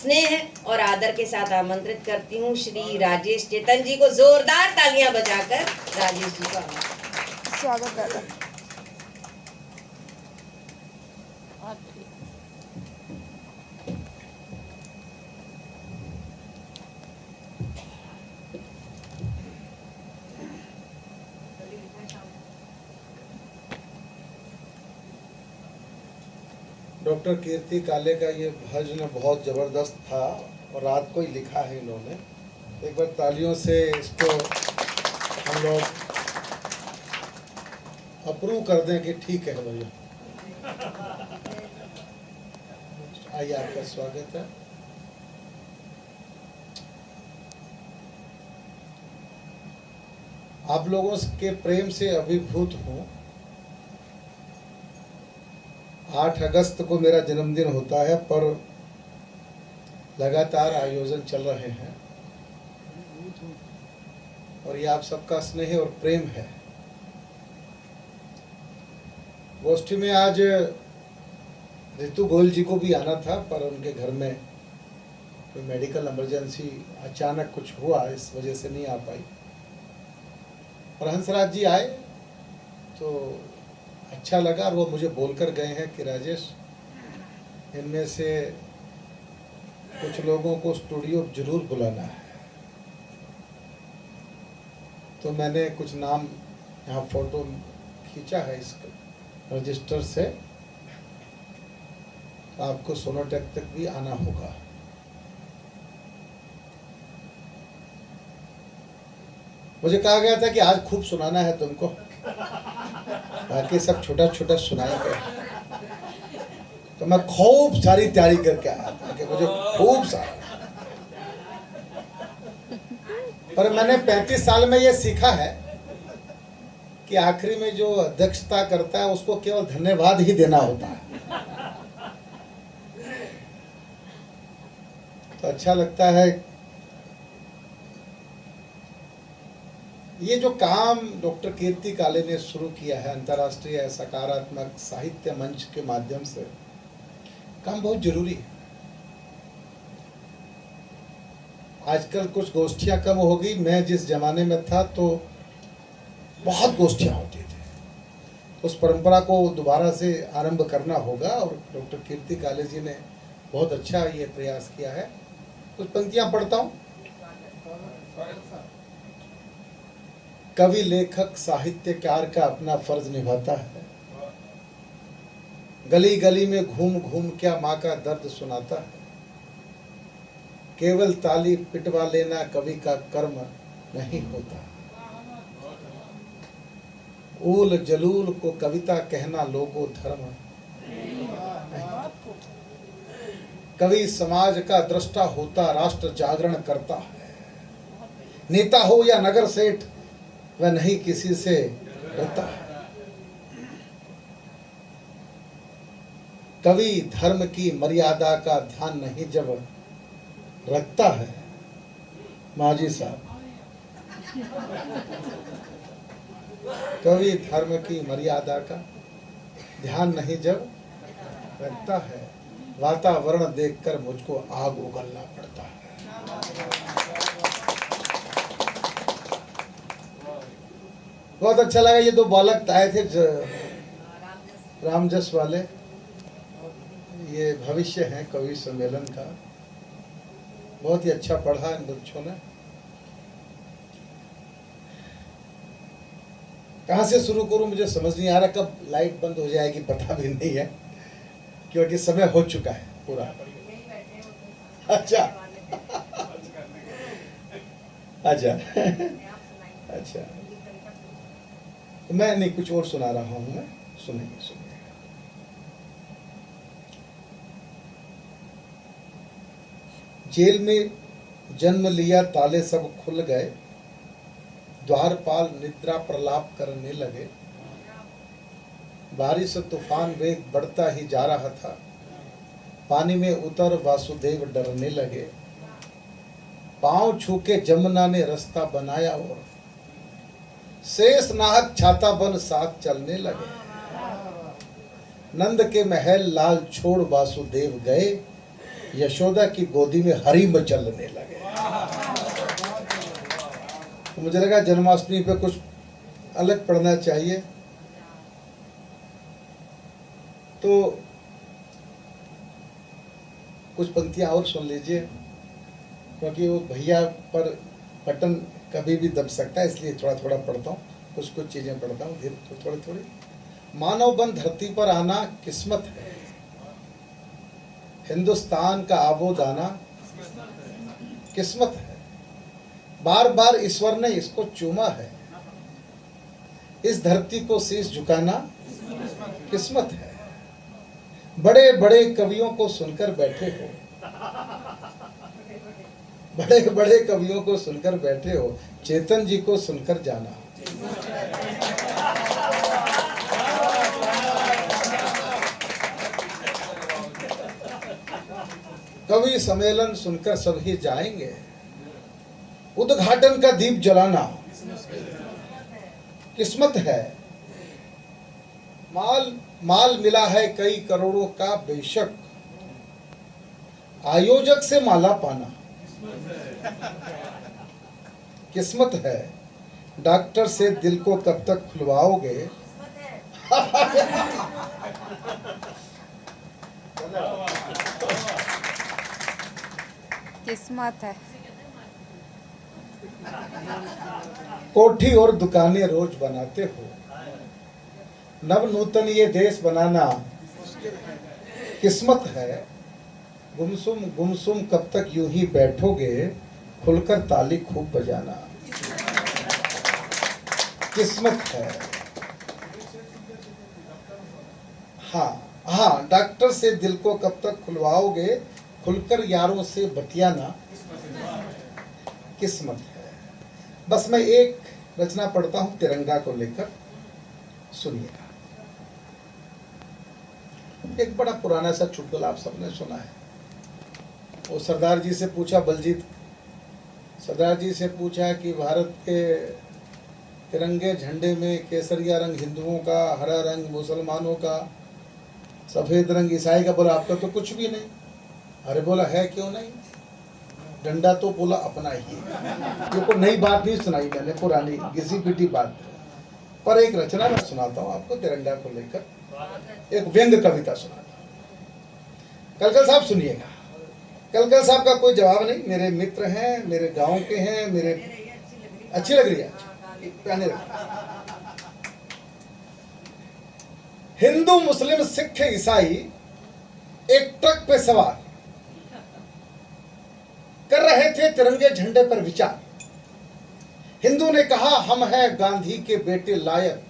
स्नेह और आदर के साथ आमंत्रित करती हूँ श्री राजेश चेतन जी को। जोरदार तालियां बजाकर राजेश जी का स्वागत दादा। डॉक्टर कीर्ति काले का ये भजन बहुत ज़बरदस्त था और रात को ही लिखा है इन्होंने। एक बार तालियों से इसको हम लोग अप्रूव कर दें कि ठीक है भैया। आइए, आपका स्वागत है। आप लोगों के प्रेम से अभिभूत हूँ। 8 अगस्त को मेरा जन्मदिन होता है, पर लगातार आयोजन चल रहे हैं और ये आप सबका स्नेह और प्रेम है। गोष्ठी में आज ऋतु गोयल जी को भी आना था, पर उनके घर में कोई मेडिकल इमरजेंसी अचानक कुछ हुआ, इस वजह से नहीं आ पाई। और हंसराज जी आए तो अच्छा लगा और वो मुझे बोलकर गए हैं कि राजेश, इनमें से कुछ लोगों को स्टूडियो जरूर बुलाना है। तो मैंने कुछ नाम यहाँ फोटो खींचा है इस रजिस्टर से। तो आपको सोनोटेक तक भी आना होगा। मुझे कहा गया था कि आज खूब सुनाना है तुमको, बाकी सब छोटा छोटा सुनाएंगे। तो मैं खूब सारी तैयारी करके आया था कि मुझे खूब सारा। पर मैंने 35 साल में ये सीखा है कि आखिरी में जो अध्यक्षता करता है उसको केवल धन्यवाद ही देना होता है। तो अच्छा लगता है। ये जो काम डॉक्टर कीर्ति काले ने शुरू किया है अंतर्राष्ट्रीय सकारात्मक साहित्य मंच के माध्यम से, काम बहुत जरूरी है। आजकल कुछ गोष्ठियां कम हो गई। मैं जिस जमाने में था तो बहुत गोष्ठियां होती थी। उस परंपरा को दोबारा से आरंभ करना होगा और डॉक्टर कीर्ति काले जी ने बहुत अच्छा ये प्रयास किया है। कुछ पंक्तियां पढ़ता हूं। कवि लेखक साहित्यकार का अपना फर्ज निभाता है। गली गली में घूम घूम क्या माँ का दर्द सुनाता है। केवल ताली पिटवा लेना कवि का कर्म नहीं होता। ऊल जलूल को कविता कहना लोगों धर्म नहीं। कवि समाज का दृष्टा होता, राष्ट्र जागरण करता है। नेता हो या नगर सेठ, वह नहीं किसी से डरता है। कवि धर्म की मर्यादा का ध्यान नहीं जब रखता है। माजी साहब, कवि धर्म की मर्यादा का ध्यान नहीं जब रखता है, वातावरण देखकर मुझको आग उगलना पड़ता है। बहुत अच्छा लगा। ये 2 बालक आए थे रामजस वाले। ये भविष्य है कवि सम्मेलन का। बहुत ही अच्छा पढ़ा इन बच्चों ने। कहाँ से शुरू करूं मुझे समझ नहीं आ रहा। कब लाइट बंद हो जाएगी पता भी नहीं है, क्योंकि समय हो चुका है पूरा। अच्छा अच्छा अच्छा, मैं नहीं, कुछ और सुना रहा हूं मैं। सुनिए सुनिए। जेल में जन्म लिया, ताले सब खुल गए। द्वारपाल निद्रा प्रलाप करने लगे। बारिश तूफान वेग बढ़ता ही जा रहा था। पानी में उतर वासुदेव डरने लगे। पांव छू के जमुना ने रास्ता बनाया और शेष नाहक छाता बन साथ चलने लगे। नंद के महल लाल छोड़ वासुदेव गए। यशोदा की गोदी में हरी में चलने लगे। तो मुझे लगा जन्माष्टमी पे कुछ अलग पढ़ना चाहिए, तो कुछ पंक्तियां और सुन लीजिए, क्योंकि वो भैया पर बटन कभी भी दब सकता है, इसलिए थोड़ा थोड़ा पढ़ता हूँ, कुछ कुछ चीज़ें पढ़ता हूँ धीरे थोड़ी थोड़ी। मानव बन धरती पर आना किस्मत है, हिंदुस्तान का आबो दाना किस्मत है, बार बार ईश्वर ने इसको चूमा है, इस धरती को शीश झुकाना किस्मत है। बड़े बड़े कवियों को सुनकर बैठे हो, बड़े बड़े कवियों को सुनकर बैठे हो, चेतन जी को सुनकर जाना। कवि सम्मेलन सुनकर सभी जाएंगे, उद्घाटन का दीप जलाना किस्मत है। माल मिला है कई करोड़ों का, बेशक आयोजक से माला पाना किस्मत है। डॉक्टर से दिल को कब तक खुलवाओगे, किस्मत है। कोठी और दुकानें रोज बनाते हो, नव नूतन ये देश बनाना किस्मत है। गुमसुम कब तक यूं ही बैठोगे, खुलकर ताली खूब बजाना किस्मत है। हाँ, डॉक्टर से दिल को कब तक खुलवाओगे, खुलकर यारों से बतियाना किस्मत है। बस मैं एक रचना पढ़ता हूं तिरंगा को लेकर, सुनिएगा। एक बड़ा पुराना सा चुटकुला आप सबने सुना है। वो सरदार जी से पूछा, बलजीत सरदार जी से पूछा कि भारत के तिरंगे झंडे में केसरिया रंग हिंदुओं का, हरा रंग मुसलमानों का, सफेद रंग ईसाई का। बोला आपका तो कुछ भी नहीं। अरे बोला है क्यों नहीं, डंडा तो बोला अपना ही है। ये कोई नई बात नहीं सुनाई मैंने, पुरानी घिसी पिटी बात, पर एक रचना मैं सुनाता हूँ आपको तिरंगा को लेकर, एक व्यंग कविता सुनाता हूँ। कलकल साहब सुनिएगा। कलकल साहब का कोई जवाब नहीं, मेरे मित्र हैं, मेरे गांव के हैं, मेरे अच्छी लग रही है, पहने हिंदू मुस्लिम सिख ईसाई एक ट्रक पे सवार कर रहे थे तिरंगे झंडे पर विचार। हिंदू ने कहा हम हैं गांधी के बेटे लायक,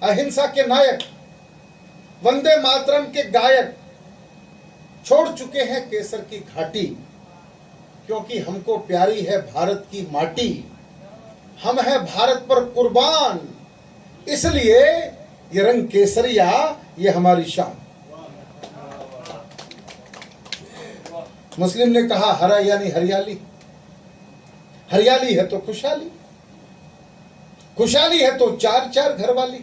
अहिंसा के नायक, वंदे मातरम के गायक, छोड़ चुके हैं केसर की घाटी, क्योंकि हमको प्यारी है भारत की माटी। हम हैं भारत पर कुर्बान, इसलिए ये रंग केसरिया ये हमारी शान। मुस्लिम ने कहा हरा यानी हरियाली, हरियाली है तो खुशहाली, खुशहाली है तो चार चार घर वाली।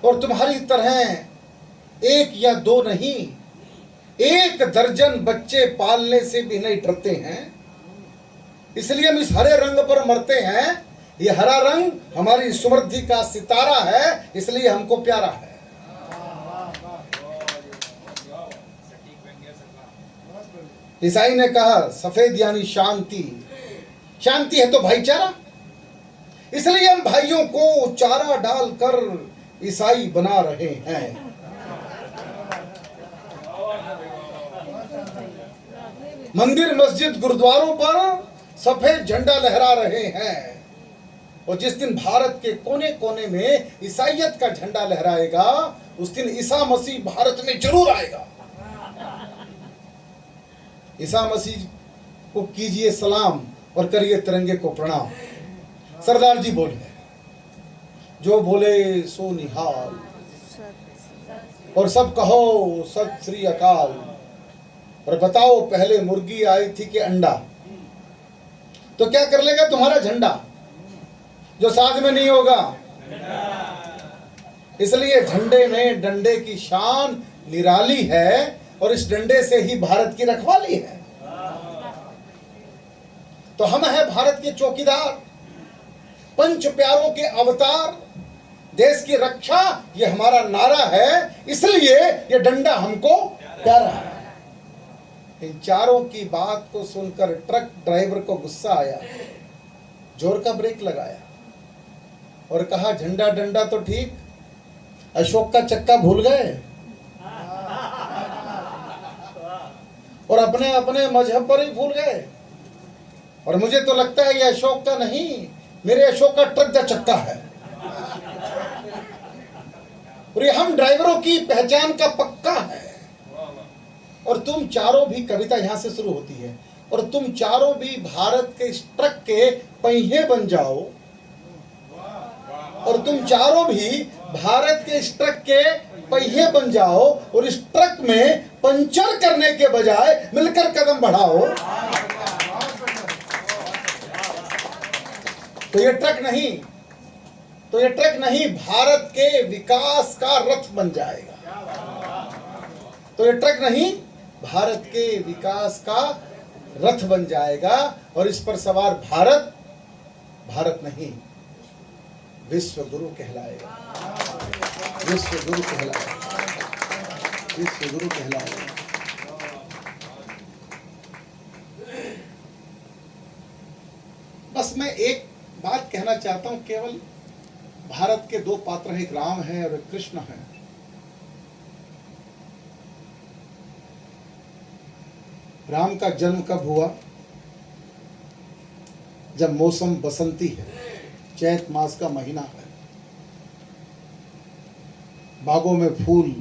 और तुम्हारी तरह एक या दो नहीं, एक दर्जन बच्चे पालने से भी नहीं डरते हैं, इसलिए हम इस हरे रंग पर मरते हैं। ये हरा रंग हमारी समृद्धि का सितारा है, इसलिए हमको प्यारा है। ईसाई ने कहा सफेद यानी शांति, शांति है तो भाईचारा, इसलिए हम भाइयों को चारा डालकर ईसाई बना रहे हैं। मंदिर मस्जिद गुरुद्वारों पर सफेद झंडा लहरा रहे हैं, और जिस दिन भारत के कोने कोने में ईसाइयत का झंडा लहराएगा, उस दिन ईसा मसीह भारत में जरूर आएगा। ईसा मसीह को कीजिए सलाम और करिए तिरंगे को प्रणाम। सरदार जी बोले, जो बोले सो निहाल, और सब कहो सत श्री अकाल। और बताओ पहले मुर्गी आई थी कि अंडा? तो क्या कर लेगा तुम्हारा झंडा जो साथ में नहीं होगा? इसलिए झंडे में डंडे की शान निराली है और इस डंडे से ही भारत की रखवाली है। तो हम हैं भारत के चौकीदार, पंच प्यारों के अवतार, देश की रक्षा ये हमारा नारा है, इसलिए ये डंडा हमको प्यारा है। इन चारों की बात को सुनकर ट्रक ड्राइवर को गुस्सा आया, जोर का ब्रेक लगाया और कहा, झंडा डंडा तो ठीक, अशोक का चक्का भूल गए और अपने अपने मजहब पर ही भूल गए। और मुझे तो लगता है ये अशोक का नहीं, मेरे अशोक का ट्रक का चक्का है। और ये हम ड्राइवरों की पहचान का पक्का है। और तुम चारों भी, कविता यहां से शुरू होती है, और तुम चारों भी भारत के इस ट्रक के पहिए बन जाओ, और तुम चारों भी भारत के इस ट्रक के पहिए बन जाओ और इस ट्रक में पंचर करने के बजाय मिलकर कदम बढ़ाओ। तो ये ट्रक नहीं, भारत के विकास का रथ बन जाएगा। तो ये ट्रक नहीं, भारत के विकास का रथ बन जाएगा और इस पर सवार भारत नहीं, विश्व गुरु कहलाएगा। विश्व गुरु कहलाएगा। बस मैं एक बात कहना चाहता हूं, केवल भारत के दो पात्र हैं, एक राम है और एक कृष्ण है। राम का जन्म कब हुआ? जब मौसम बसंती है, चैत मास का महीना है, बागों में फूल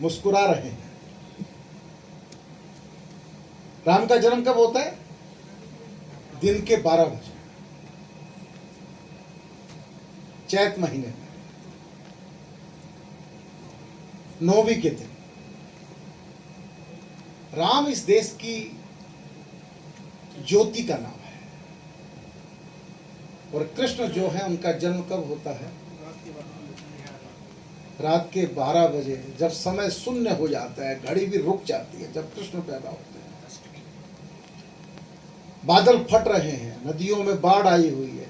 मुस्कुरा रहे हैं। राम का जन्म कब होता है? दिन के 12 बजे, चैत महीने में, 9वीं के दिन। राम इस देश की ज्योति का नाम है। और कृष्ण जो है, उनका जन्म कब होता है? रात के 12 बजे, जब समय शून्य हो जाता है, घड़ी भी रुक जाती है, जब कृष्ण पैदा होते हैं। बादल फट रहे हैं, नदियों में बाढ़ आई हुई है,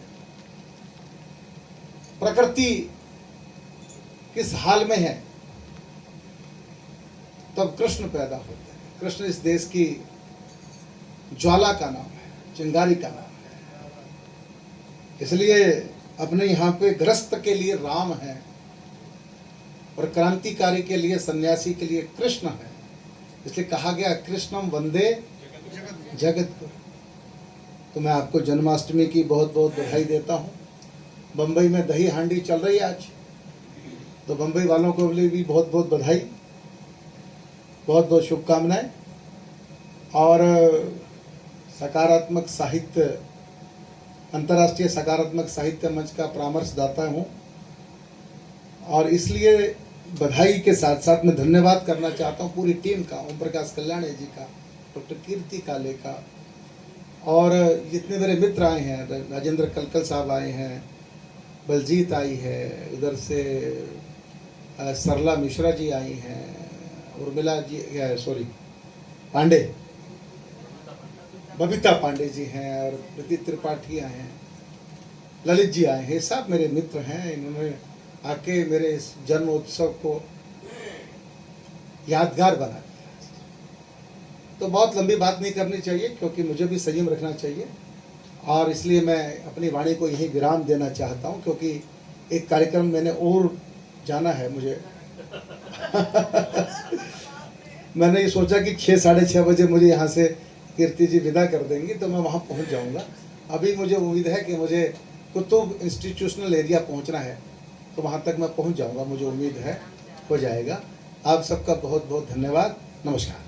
प्रकृति किस हाल में है, तब कृष्ण पैदा होते हैं। कृष्ण इस देश की ज्वाला का नाम है, चिंगारी का नाम है। इसलिए अपने यहाँ पे गृहस्थ के लिए राम है और क्रांतिकारी के लिए, सन्यासी के लिए कृष्ण है। इसलिए कहा गया, कृष्णम वंदे जगत गुरु। तो मैं आपको जन्माष्टमी की बहुत बहुत बधाई देता हूँ। बम्बई में दही हांडी चल रही है आज, तो बम्बई वालों को भी बहुत बहुत बधाई, बहुत बहुत शुभकामनाएं। और सकारात्मक साहित्य, अंतर्राष्ट्रीय सकारात्मक साहित्य मंच का परामर्शदाता हूँ, और इसलिए बधाई के साथ साथ मैं धन्यवाद करना चाहता हूँ पूरी टीम का, ओम प्रकाश कल्याणी जी का, डॉक्टर कीर्ति काले का, और जितने मेरे मित्र आए हैं, राजेंद्र कलकल साहब आए हैं, बलजीत आई है, उधर से सरला मिश्रा जी आई हैं, उर्मिला जी, सॉरी पांडे, बबीता पांडे जी हैं, और प्रतीक त्रिपाठी आए हैं, ललित जी आए हैं। ये सब मेरे मित्र हैं। इन्होंने आके मेरे इस जन्म उत्सव को यादगार बना दिया। तो बहुत लंबी बात नहीं करनी चाहिए, क्योंकि मुझे भी संयम रखना चाहिए, और इसलिए मैं अपनी वाणी को यहीं विराम देना चाहता हूं, क्योंकि एक कार्यक्रम मैंने और जाना है मुझे। मैंने ये सोचा कि 6 साढ़े 6 बजे मुझे यहाँ से कीर्ति जी विदा कर देंगी, तो मैं वहाँ पहुँच जाऊँगा। अभी मुझे उम्मीद है कि मुझे कुतुब इंस्टीट्यूशनल एरिया पहुँचना है, तो वहाँ तक मैं पहुँच जाऊँगा, मुझे उम्मीद है हो जाएगा। आप सबका बहुत बहुत धन्यवाद। नमस्कार।